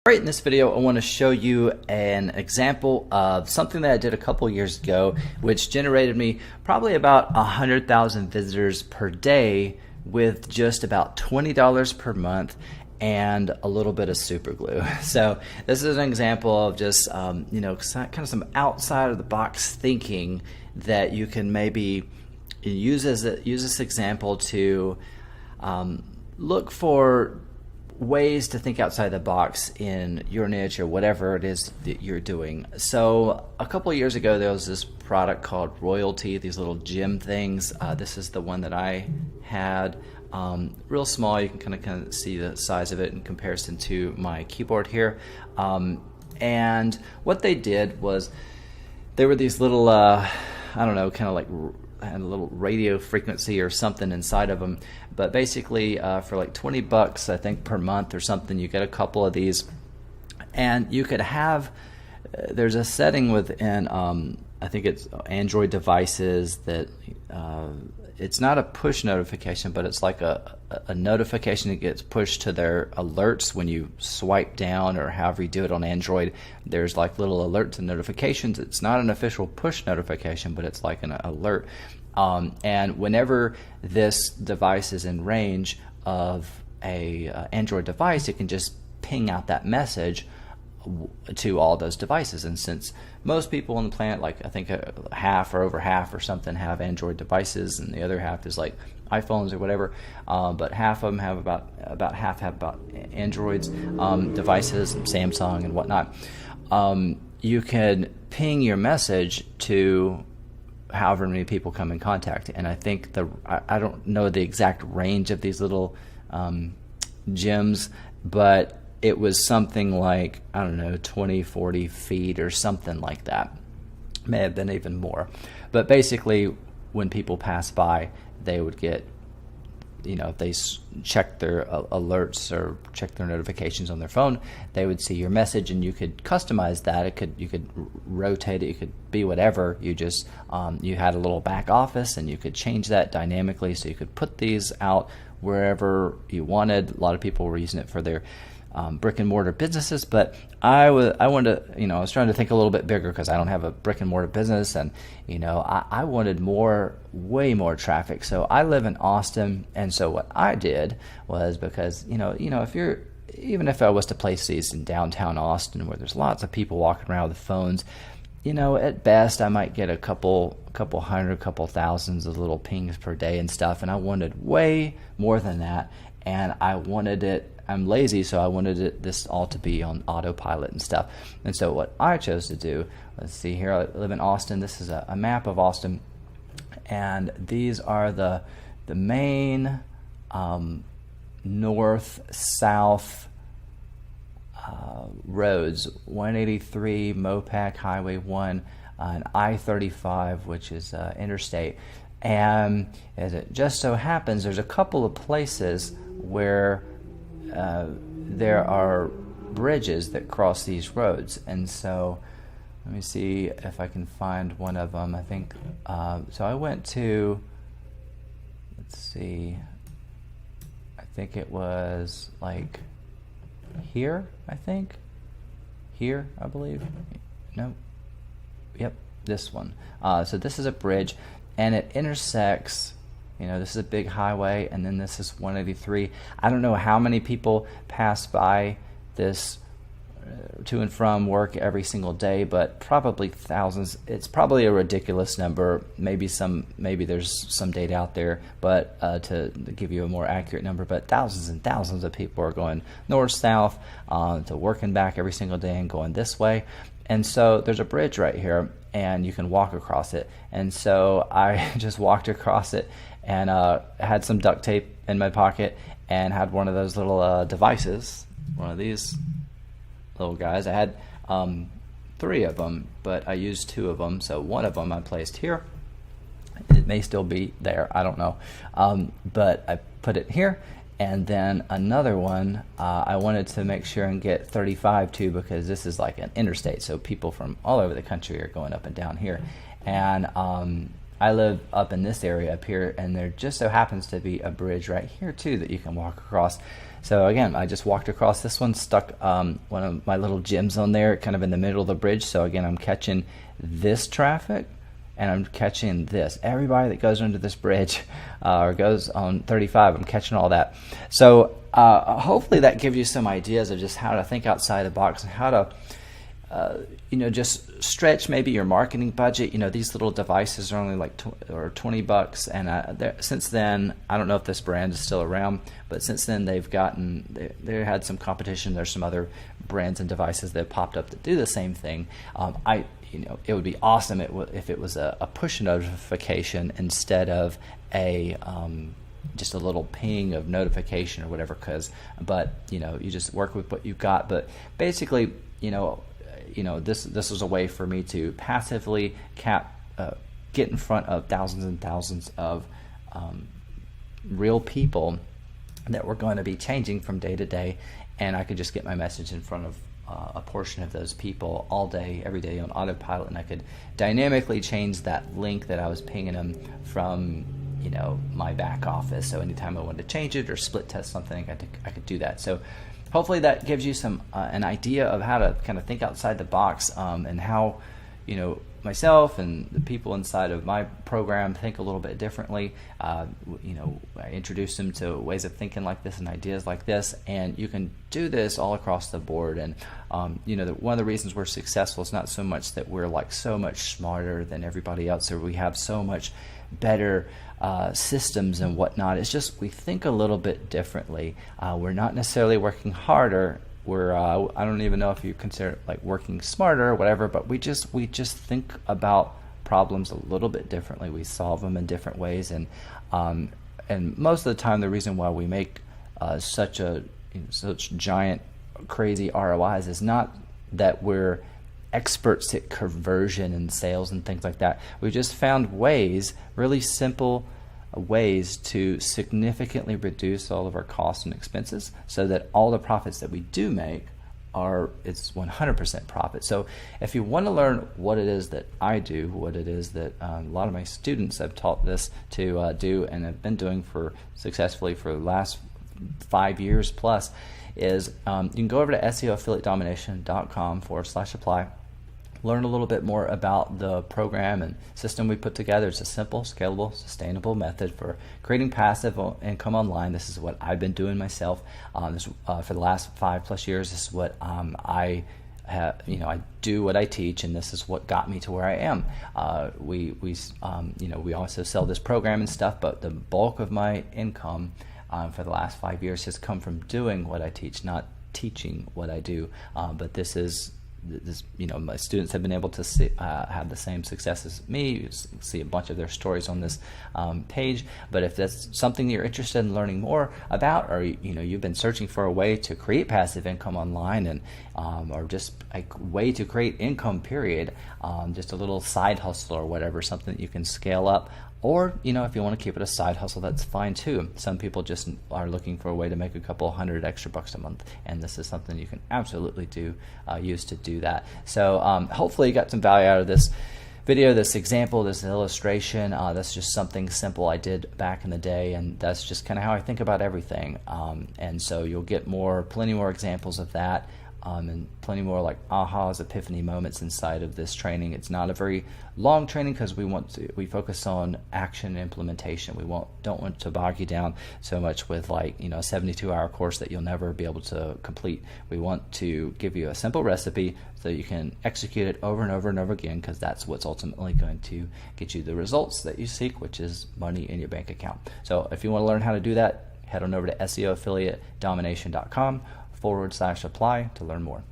Alright, in this video I want to show you an example of something that I did a couple years ago which generated me probably about 100,000 visitors per day with just about $20 per month and a little bit of super glue. So this is an example of just kind of some outside of the box thinking that you can maybe use this example to look for ways to think outside the box in your niche or whatever it is that you're doing. So a couple of years ago there was this product called Royalty, these little gem things. This is the one that I had, real small. You can kind of see the size of it in comparison to my keyboard here. And what they did was they were these little I don't know, kind of like had a little radio frequency or something inside of them, but basically for like 20 bucks I think per month or something, you get a couple of these, and you could have there's a setting within I think it's Android devices that it's not a push notification, but it's like a notification that gets pushed to their alerts when you swipe down or however you do it on Android. There's like little alerts and notifications. It's not an official push notification, but it's like an alert. And whenever this device is in range of a Android device, it can just ping out that message to all those devices. And since most people on the planet, like I think half or over half or something, have Android devices, and the other half is like iPhones or whatever, but half of them have about half have about Androids devices, and Samsung and whatnot. You can ping your message to however many people come in contact. And I think I don't know the exact range of these little gems, but it was something like, I don't know, 20, 40 feet or something like that. May have been even more. But basically, when people pass by, they would get, if they check their alerts or check their notifications on their phone, they would see your message, and you could customize that. You could rotate it. You could be whatever. You just you had a little back office, and you could change that dynamically. So you could put these out wherever you wanted. A lot of people were using it for their brick and mortar businesses, but I wanted to, I was trying to think a little bit bigger because I don't have a brick and mortar business, and I wanted way more traffic. So I live in Austin, and so what I did was, because even if I was to place these in downtown Austin where there's lots of people walking around with phones, at best I might get a couple hundred, couple thousands of little pings per day and stuff, and I wanted way more than that, and I'm lazy, so I wanted this all to be on autopilot and stuff. And so what I chose to do, let's see here, I live in Austin. This is a map of Austin, and these are the main north-south roads: 183, Mopac Highway 1, and I-35, which is interstate. And as it just so happens, there's a couple of places where there are bridges that cross these roads, and so let me see if I can find one of them. I think so I went to, let's see, I think it was like here, I believe. No, yep, this one. So this is a bridge, and it intersects, this is a big highway, and then this is 183. I don't know how many people pass by this to and from work every single day, but probably thousands. It's probably a ridiculous number. Maybe there's some data out there, but to give you a more accurate number, but thousands and thousands of people are going north, south, to work and back every single day and going this way. And so there's a bridge right here, and you can walk across it. And so I just walked across it, and had some duct tape in my pocket, and had one of those little devices, one of these little guys. I had 3 of them, but I used 2 of them. So one of them I placed here. It may still be there, I don't know. But I put it here, and then another one I wanted to make sure and get 35 too, because this is like an interstate, so people from all over the country are going up and down here. And I live up in this area up here, and there just so happens to be a bridge right here too that you can walk across. So again, I just walked across this one, stuck one of my little gems on there, kind of in the middle of the bridge. So again, I'm catching this traffic, and I'm catching this. Everybody that goes under this bridge or goes on 35, I'm catching all that. So hopefully that gives you some ideas of just how to think outside the box and how to just stretch maybe your marketing budget. These little devices are only like $20, and since then, I don't know if this brand is still around, but since then they had some competition. There's some other brands and devices that have popped up that do the same thing. It would be awesome if it was a push notification instead of just a little ping of notification or whatever. But you just work with what you've got. But basically, this was a way for me to passively get in front of thousands and thousands of real people that were going to be changing from day to day, and I could just get my message in front of a portion of those people all day, every day on autopilot, and I could dynamically change that link that I was pinging them from my back office. So anytime I wanted to change it or split test something, I could do that. So hopefully that gives you an idea of how to kind of think outside the box, and how myself and the people inside of my program think a little bit differently. I introduce them to ways of thinking like this and ideas like this, and you can do this all across the board. And one of the reasons we're successful is not so much that we're like so much smarter than everybody else, or we have so much better systems and whatnot. It's just we think a little bit differently. We're not necessarily working harder. I don't even know if you consider it like working smarter or whatever, but we just think about problems a little bit differently. We solve them in different ways, and most of the time, the reason why we make such giant, crazy ROIs is not that we're experts at conversion and sales and things like that. We just found ways, really simple ways, to significantly reduce all of our costs and expenses, so that all the profits that we do make it's 100% profit. So if you want to learn what it is that I do, what it is that a lot of my students have taught this to do and have been doing successfully for the last 5 years plus, is you can go over to seoaffiliatedomination.com/apply. Learn a little bit more about the program and system we put together. It's a simple, scalable, sustainable method for creating passive income online. This is what I've been doing myself for the last 5+ years. This is what I do what I teach, and this is what got me to where I am. We also sell this program and stuff, but the bulk of my income for the last 5 years has come from doing what I teach, not teaching what I do. But this, my students have been able to have the same success as me. You see a bunch of their stories on this page. But if that's something you're interested in learning more about, or you've been searching for a way to create passive income online, and or just a way to create income, period, just a little side hustle or whatever, something that you can scale up. Or, if you want to keep it a side hustle, that's fine too. Some people just are looking for a way to make a couple $100 extra a month, and this is something you can absolutely use to do that. So hopefully you got some value out of this video, this example, this illustration. That's just something simple I did back in the day, and that's just kind of how I think about everything. And so you'll get plenty more examples of that. And plenty more like ahas, epiphany moments inside of this training. It's not a very long training because we focus on action and implementation. We don't want to bog you down so much with a 72-hour course that you'll never be able to complete. We want to give you a simple recipe so you can execute it over and over and over again, because that's what's ultimately going to get you the results that you seek, which is money in your bank account. So if you want to learn how to do that, head on over to SEOaffiliatedomination.com/apply to learn more.